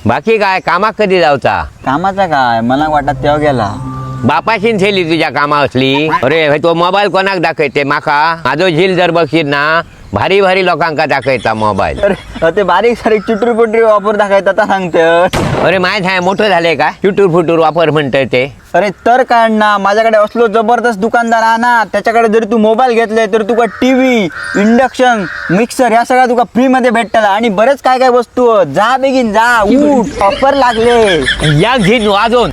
बाकी काय कामाक कधी जावचा? कामाचा काय मला वाटत तेव्हा गेला. बापाशीन थेली तुझ्या कामा असली. अरे तो मोबाईल कोणाक दाखयते माका? माझो झील जर बघशील ना भारी भारी लोकांका दाखयता मोबाईल. अरे ते बारीक सारीक चुटरी पुटरी वापर दाखवत आता सांगते. अरे माहित आहे मोठं झाले का चुटूर फुटूर वापर म्हणतंय ते. अरे तर काय ना माझ्याकडे असलो जबरदस्त दुकानदार आहे ना, त्याच्याकडे जरी तू मोबाईल घेतले तर तुका टीव्ही, इंडक्शन, मिक्सर या सगळ्या तुका फ्री मध्ये भेटतात आणि बरेच काय काय वस्तू. जा बेगीन जा, उठ, ऑफर लागले. या झील वाजवून.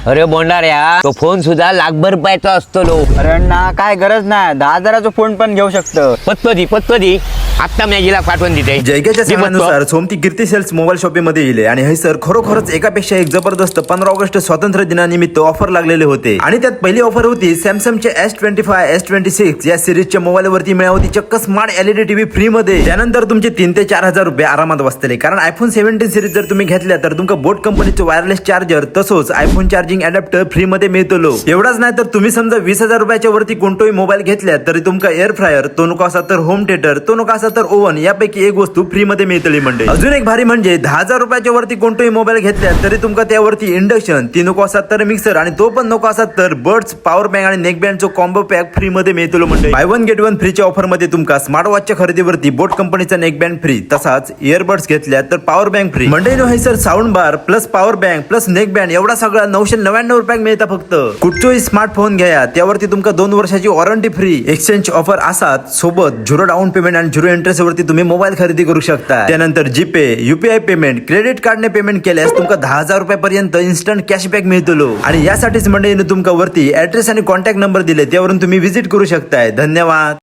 अरे बोंडाऱ्या तो फोन सुद्धा लाखभर रुपयाचा असतो लो. अरे अण्णा काय गरज नाही, 10,000चा फोन पण घेऊ शकतं. पत्तो दी आत्ता मॅजीला पाठवून देते. जयकेच्या सांगण्यानुसार सोमती कीर्ती सेल्स मोबाईल शॉपीमध्ये येले आणि हे सर खरोखरच एकापेक्षा एक जबरदस्त 15 ऑगस्ट स्वातंत्र्य दिनानिमित्त ऑफर लागलेले होते. आणि त्यात पहिली ऑफर होती सॅमसंगचे S25, S26 या सिरीजच्या मोबाईलवरती मिळाली होती चक्क स्मार्ट LED टीव्ही फ्री मध्ये. त्यानंतर तुमचे 3 ते 4,000 रुपये आरामात वाचतले. कारण आयफोन 17 सिरीज जर तुम्ही घेतल्या तर तुमका बोट कंपनीचे वायरलेस चार्जर तसंच आयफोन चार्जिंग अडॅप्टर फ्री मध्ये मिळतो. एवढाच नाही तर तुम्ही समजा 20,000 रुपयाच्या वरती कोणतोही मोबाईल घेतल्या तरी तुमका एअर फ्रायर, तो नको असा तर होम थिएटर, तो नको असा तर ओव्हन यापैकी एक वस्तू फ्री मध्ये मिळतली. म्हणजे अजून एक भारी म्हणजे 10,000 रुपयाच्या वरती कोणतोही मोबाईल घेतल्या तरी तुमका त्यावरती इंडक्शन, ती नको असा तर मिक्सर आणि तो पण नको असा तर बर्ड्स, पॉवर बँक आणि नेक बँडचा कॉम्बो पॅक फ्री मध्ये मिळतो. म्हणजे बाय वन गेट वन फ्रीच्या ऑफर मध्ये तुमका स्मार्ट वॉचच्या खरेदीवरती बोट कंपनीचा नेक बँड फ्री, तसाच इयरबड्स घेतल्या तर पॉवर बँक फ्री. म्हणजे हे sir sound bar plus power bank plus neck band एवढा सगळा 999 रुपयाक मिळता. फक्त कुठचोही स्मार्टफोन घ्या त्यावरती तुमका 2 वर्षाची वॉरंटी फ्री. एक्सचेंज ऑफर असाच सोबत 0 डाऊन पेमेंट आणि 0 इंटरेस्ट वरती तुम्ही मोबाईल खरेदी करू शकता. त्यानंतर जीपे, UPI पेमेंट, क्रेडिट कार्डने पेमेंट केल्यास तुमका 10,000 रुपयापर्यंत इन्स्टंट कॅशबॅक मिळतो. आणि यासाठीच मंडळीने तुमका वरती ऍड्रेस आणि कॉन्टॅक्ट नंबर दिले त्यावरून तुम्ही व्हिजिट करू शकताय. धन्यवाद.